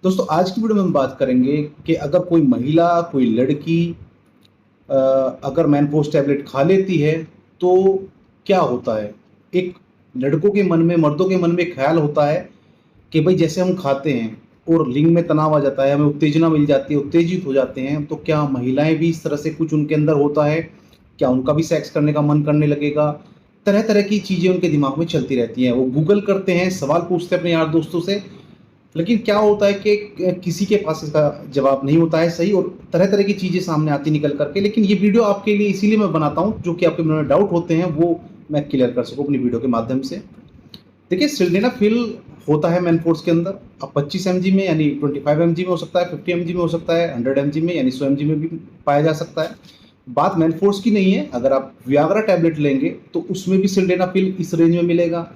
दोस्तों आज की वीडियो में हम बात करेंगे कि अगर कोई महिला कोई लड़की अगर मेनपोज टैबलेट खा लेती है तो क्या होता है। एक लड़कों के मन में मर्दों के मन में एक ख्याल होता है कि भाई जैसे हम खाते हैं और लिंग में तनाव आ जाता है, हमें उत्तेजना मिल जाती है, उत्तेजित हो जाते हैं, तो क्या महिलाएं भी इस तरह से कुछ उनके अंदर होता है, क्या उनका भी सेक्स करने का मन करने लगेगा। तरह तरह की चीज़ें उनके दिमाग में चलती रहती हैं, वो गूगल करते हैं, सवाल पूछते हैं अपने यार दोस्तों से। लेकिन क्या होता है कि किसी के पास इसका जवाब नहीं होता है सही, और तरह तरह की चीज़ें सामने आती निकल करके। लेकिन ये वीडियो आपके लिए इसीलिए मैं बनाता हूँ, जो कि आपके मन में डाउट होते हैं वो मैं क्लियर कर सकूँ अपनी वीडियो के माध्यम से। देखिए, सिल्डेनाफिल होता है मेनफोर्स के अंदर। अब 25 mg में यानी 25 mg में हो सकता है, 50 mg में हो सकता है, 100 mg में यानी 100 mg में भी पाया जा सकता है। बात मेनफोर्स की नहीं है, अगर आप वियाग्रा टैबलेट लेंगे तो उसमें भी सिल्डेनाफिल इस रेंज में मिलेगा।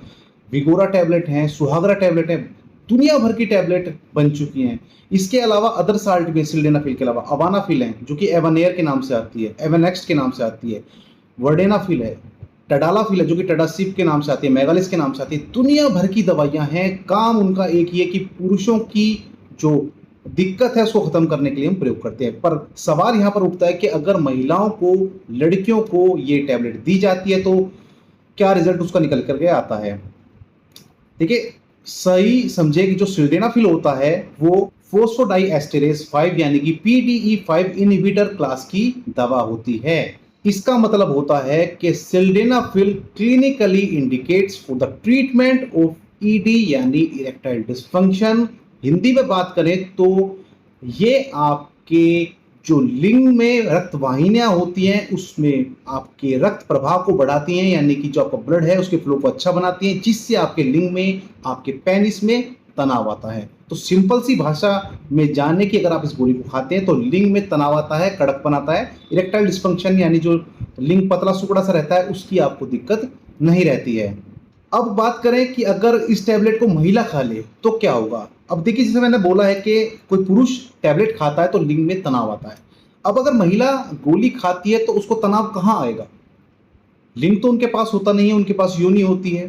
विगोरा टैबलेट हैं, सुहागरा टैबलेट है, दुनिया भर की टैबलेट बन चुकी हैं। इसके अलावा अदर साल्ट में सिल्डेनाफिल के अलावा अवानाफिल है, जो कि एवानेयर के नाम से आती है, एवानेक्स्ट के नाम से आती है, वर्डेनाफिल है, टडालाफिल है जो कि टडासिप के नाम से आती है, मेगालिस के नाम से आती है। दुनिया भर की दवाइयां हैं, काम उनका एक ही है कि पुरुषों की जो दिक्कत है उसको खत्म करने के लिए हम प्रयोग करते हैं। पर सवाल यहाँ पर उठता है कि अगर महिलाओं को, लड़कियों को ये टैबलेट दी जाती है तो क्या रिजल्ट उसका निकल करके आता है। देखिए, सही समझे कि जो सिल्डेनाफिल होता है वो फोस्फोडाइएस्टेरेस 5 यानी कि PDE5 इनहिबिटर क्लास की दवा होती है। इसका मतलब होता है कि sildenafil clinically indicates for the treatment of ED यानी इरेक्टाइल डिस्फंक्शन। हिंदी में बात करें तो ये आपके जो लिंग में रक्त वाहिनियां होती हैं उसमें आपके रक्त प्रवाह को बढ़ाती हैं, यानी कि जो आपका ब्लड है उसके फ्लो को अच्छा बनाती हैं, जिससे आपके लिंग में, आपके पेनिस में तनाव आता है। तो सिंपल सी भाषा में जानने की, अगर आप इस गोली को खाते हैं तो लिंग में तनाव आता है, कड़कपन आता है, इरेक्टाइल डिस्फंक्शन यानी जो लिंग पतला सुकड़ा सा रहता है उसकी आपको दिक्कत नहीं रहती है। अब बात करें कि अगर इस टैबलेट को महिला खा ले तो क्या होगा। अब देखिए, जैसे मैंने बोला है कि कोई पुरुष टैबलेट खाता है तो लिंग में तनाव आता है। अब अगर महिला गोली खाती है तो उसको तनाव कहाँ आएगा। लिंग तो उनके पास होता नहीं है, उनके पास योनि होती है,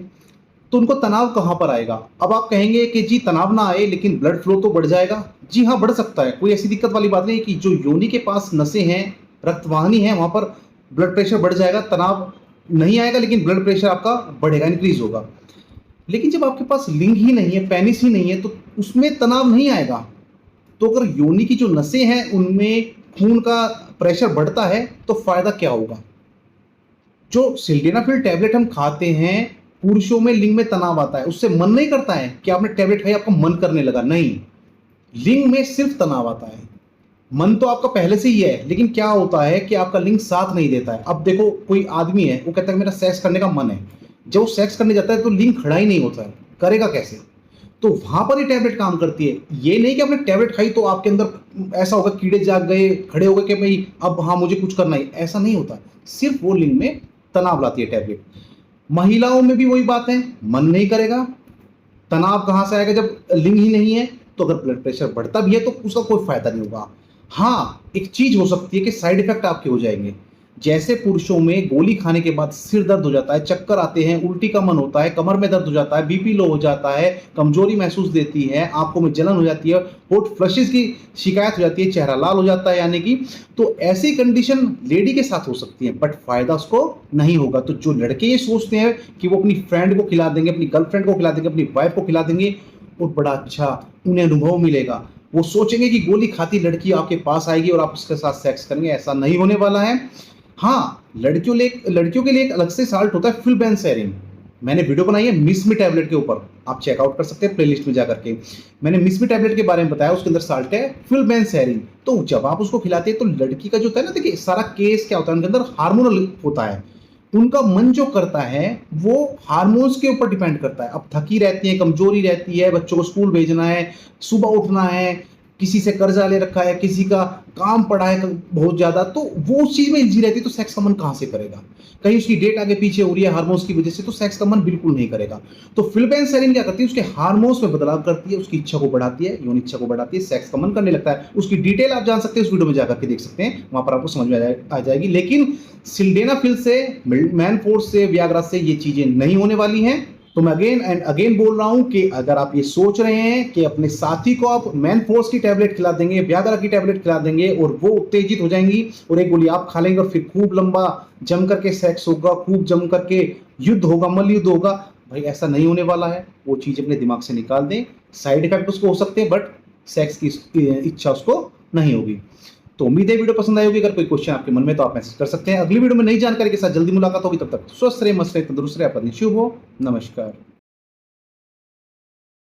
तो उनको तनाव कहाँ पर आएगा। अब आप कहेंगे कि जी तनाव ना आए लेकिन ब्लड फ्लो तो बढ़ जाएगा। जी हाँ, बढ़ सकता है, कोई ऐसी दिक्कत वाली बात नहीं है कि जो योनि के पास नसें हैं, रक्तवाहिनी है, वहां पर ब्लड प्रेशर बढ़ जाएगा, तनाव नहीं आएगा लेकिन ब्लड प्रेशर आपका बढ़ेगा, इंक्रीज होगा। लेकिन जब आपके पास लिंग ही नहीं है, पेनिस ही नहीं है, तो उसमें तनाव नहीं आएगा। तो अगर योनि की जो नसें हैं उनमें खून का प्रेशर बढ़ता है तो फायदा क्या होगा। जो सिल्डेनाफिल टैबलेट हम खाते हैं, पुरुषों में लिंग में तनाव आता है, उससे मन नहीं करता है कि आपने टैबलेट खाई आपका मन करने लगा, नहीं। लिंग में सिर्फ तनाव आता है, मन तो आपका पहले से ही है, लेकिन क्या होता है कि आपका लिंग साथ नहीं देता है। अब देखो, कोई आदमी है वो कहता है मेरा सेक्स करने का मन है, जब वो सेक्स करने जाता है तो लिंग खड़ा ही नहीं होता है, करेगा कैसे। तो वहां पर ये टैबलेट काम करती है। ये नहीं कि आपने टैबलेट खाई तो आपके अंदर ऐसा होगा कीड़े जाग गए, खड़े हो गए कि भाई अब हाँ मुझे कुछ करना है, ऐसा नहीं होता। सिर्फ वो लिंग में तनाव लाती है टैबलेट। महिलाओं में भी वही बात है, मन नहीं करेगा, तनाव कहां से आएगा जब लिंग ही नहीं है। तो अगर ब्लड प्रेशर बढ़ता भी है तो उसका कोई फायदा नहीं होगा। हाँ, एक चीज हो सकती है कि साइड इफेक्ट आपके हो जाएंगे। जैसे पुरुषों में गोली खाने के बाद सिर दर्द हो जाता है, चक्कर आते हैं, उल्टी का मन होता है, कमर में दर्द हो जाता है, बीपी लो हो जाता है, कमजोरी महसूस देती है, आंखों में जलन हो जाती है, होठ फ्लशेस की शिकायत हो जाती है, चेहरा लाल हो जाता है, यानी कि तो ऐसी कंडीशन लेडी के साथ हो सकती है, बट फायदा उसको नहीं होगा। तो जो लड़के ये सोचते हैं कि वो अपनी फ्रेंड को खिला देंगे, अपनी गर्लफ्रेंड को खिला देंगे, अपनी वाइफ को खिला देंगे और बड़ा अच्छा उन्हें अनुभव मिलेगा, वो सोचेंगे कि गोली खाती लड़की आपके पास आएगी और आप उसके साथ सेक्स करेंगे, ऐसा नहीं होने वाला है। हाँ, लड़कियों के लिए एक अलग से साल्ट होता है, फिलबेंसेरिन। मैंने वीडियो बनाई है मिसमी टैबलेट के ऊपर, आप चेकआउट कर सकते हैं प्लेलिस्ट में जाकर के। मैंने मिसमी टैबलेट के बारे में बताया, उसके अंदर साल्ट है फिलबेंसेरिन। तो जब आप उसको खिलाते हैं तो लड़की का जो होता है ना, देखिए सारा केस क्या होता है, उनके अंदर हार्मोनल होता है, उनका मन जो करता है वो हार्मोन्स के ऊपर डिपेंड करता है। अब थकी रहती है, कमजोरी रहती है, बच्चों को स्कूल भेजना है, सुबह उठना है, किसी से कर्जा ले रखा है, किसी का काम पड़ा है बहुत ज्यादा, तो वो उस चीज में इलझी रहती है, तो सेक्स का मन कहां से करेगा। कहीं उसकी डेट आगे पीछे हो रही है हार्मोन्स की वजह से, तो सेक्स का मन बिल्कुल नहीं करेगा। तो फिलबेंसेरिन क्या करती है, उसके हार्मोन्स में बदलाव करती है, उसकी इच्छा को बढ़ाती है, यौन इच्छा को बढ़ाती है, सेक्स का मन करने लगता है। उसकी डिटेल आप जान सकते हैं, उस वीडियो में जाकर के देख सकते हैं, वहां पर आपको समझ में आ जाएगी। लेकिन सिल्डेनाफिल से, मैनफोर्स से, वियाग्रा से ये चीजें नहीं होने वाली हैं। तो मैं अगेन एंड अगेन बोल रहा हूं कि अगर आप ये सोच रहे हैं कि अपने साथी को आप मैनफोर्स की टैबलेट खिला देंगे, व्याग्रा की टैबलेट खिला देंगे और वो उत्तेजित हो जाएंगी और एक गोली आप खा लेंगे और फिर खूब लंबा जम करके सेक्स होगा, खूब जम करके युद्ध होगा, मल्ल युद्ध होगा, भाई ऐसा नहीं होने वाला है। वो चीज अपने दिमाग से निकाल दें। साइड इफेक्ट उसको हो सकते हैं बट सेक्स की इच्छा उसको नहीं होगी। तो उम्मीद है वीडियो पसंद आई होगी। अगर कोई क्वेश्चन आपके मन में तो आप मैसेज कर सकते हैं। अगली वीडियो में नई जानकारी के साथ जल्दी मुलाकात होगी। तब तक स्वस्थ रहे, मस्त रहे, तंदुरुस्त रहे। आपका दिन शुभ हो। नमस्कार।